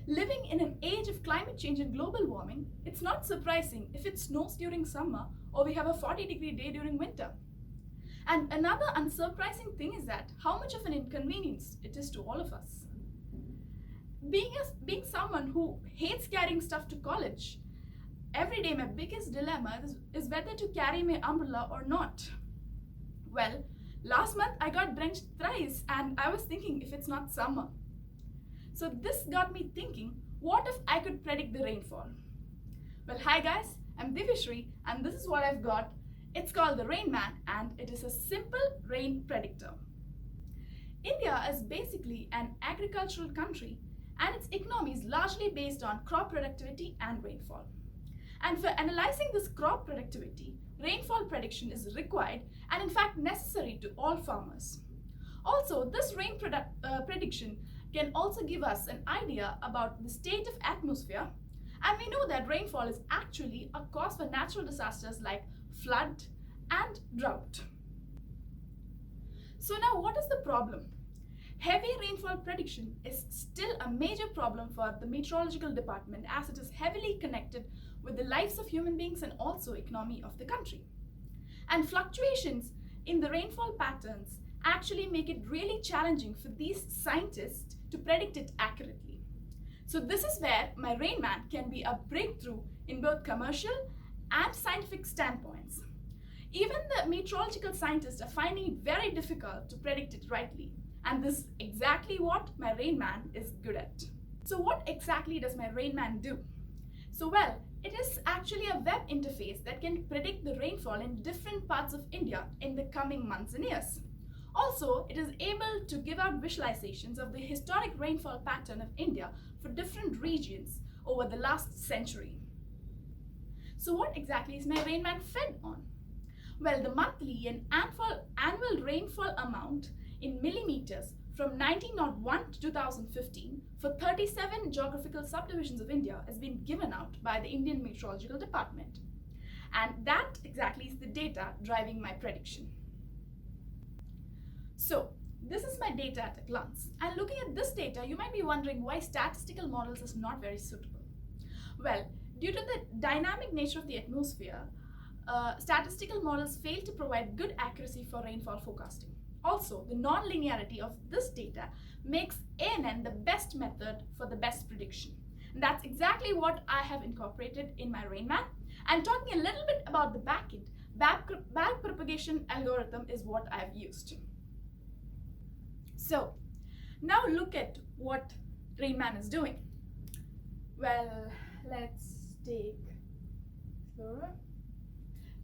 Living in an age of climate change and global warming, it's not surprising if it snows during summer or we have a 40-degree day during winter. And another unsurprising thing is that how much of an inconvenience it is to all of us. Being someone who hates carrying stuff to college, every day my biggest dilemma is whether to carry my umbrella or not. Well, last month I got drenched thrice and I was thinking if it's not summer. So this got me thinking, what if I could predict the rainfall? Well, hi guys, I'm Divishri and this is what I've got. It's called the Rain Man and it is a simple rain predictor. India is basically an agricultural country and its economy is largely based on crop productivity and rainfall. And for analyzing this crop productivity, rainfall prediction is required and in fact necessary to all farmers. Also, this rain prediction can also give us an idea about the state of atmosphere, and we know that rainfall is actually a cause for natural disasters like flood and drought. So now what is the problem? Heavy rainfall prediction is still a major problem for the meteorological department as it is heavily connected with the lives of human beings and also economy of the country. And fluctuations in the rainfall patterns actually make it really challenging for these scientists to predict it accurately. So this is where my Rain Man can be a breakthrough in both commercial and scientific standpoints. Even the meteorological scientists are finding it very difficult to predict it rightly. And this is exactly what my Rain Man is good at. So what exactly does my Rain Man do? So well, it is actually a web interface that can predict the rainfall in different parts of India in the coming months and years. Also, it is able to give out visualizations of the historic rainfall pattern of India for different regions over the last century. So what exactly is my Rain Man fed on? Well, the monthly and annual rainfall amount in millimeters from 1901 to 2015 for 37 geographical subdivisions of India has been given out by the Indian Meteorological Department. And that exactly is the data driving my prediction. So this is my data at a glance. And looking at this data, you might be wondering why statistical models is not very suitable. Well, due to the dynamic nature of the atmosphere, statistical models fail to provide good accuracy for rainfall forecasting. Also, the non-linearity of this data makes ANN the best method for the best prediction. And that's exactly what I have incorporated in my Rain Man. And talking a little bit about the backend, back propagation algorithm is what I've used. So, now look at what Rain Man is doing. Well, let's take Explorer.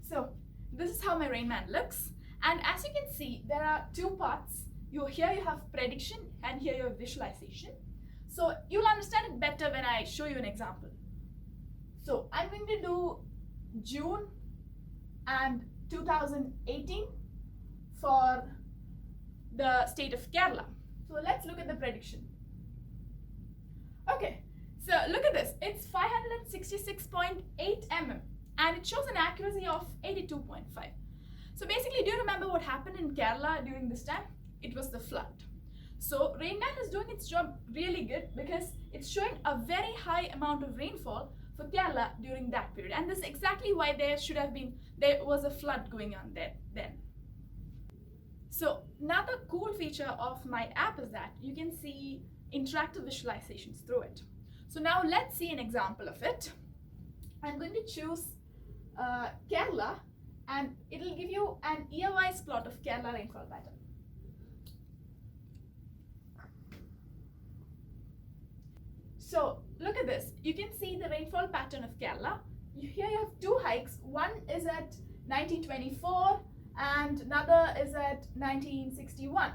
So, this is how my Rain Man looks. And as you can see, there are two parts. Here you have prediction and here you have visualization. So you'll understand it better when I show you an example. So I'm going to do June and 2018 for the state of Kerala. So let's look at the prediction. Okay, so look at this. It's 566.8 mm and it shows an accuracy of 82.5. So basically, do you remember what happened in Kerala during this time? It was the flood. So Rain Man is doing its job really good because it's showing a very high amount of rainfall for Kerala during that period. And this is exactly why there was a flood going on there then. So another cool feature of my app is that you can see interactive visualizations through it. So now let's see an example of it. I'm going to choose Kerala. And it'll give you an year-wise plot of Kerala rainfall pattern. So look at this. You can see the rainfall pattern of Kerala. Here you have two hikes. One is at 1924 and another is at 1961.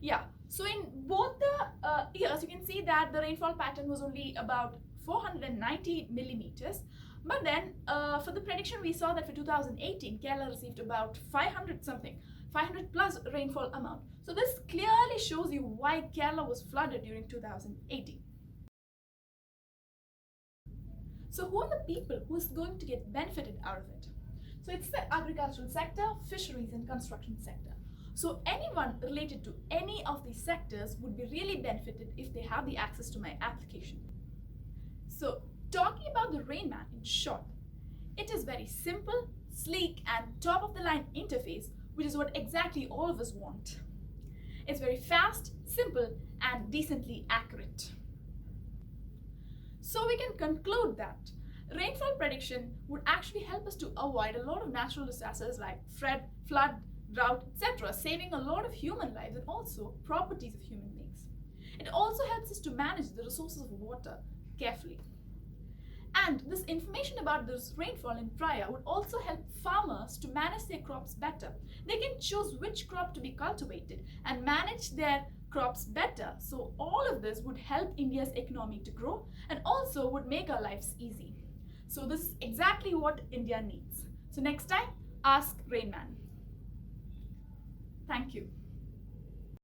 Yeah. So in both the years, you can see that the rainfall pattern was only about 490 millimeters. But then for the prediction, we saw that for 2018, Kerala received about 500 plus rainfall amount. So this clearly shows you why Kerala was flooded during 2018. So who are the people who is going to get benefited out of it? So it's the agricultural sector, fisheries and construction sector. So anyone related to any of these sectors would be really benefited if they have the access to my application. So, talking about the Rain Man in short, it is very simple, sleek, and top of the line interface, which is what exactly all of us want. It's very fast, simple, and decently accurate. So we can conclude that rainfall prediction would actually help us to avoid a lot of natural disasters like flood, drought, etc., saving a lot of human lives and also properties of human beings. It also helps us to manage the resources of water carefully. And this information about this rainfall in prior would also help farmers to manage their crops better. They can choose which crop to be cultivated and manage their crops better. So all of this would help India's economy to grow and also would make our lives easy. So this is exactly what India needs. So next time, ask Rainman. Thank you.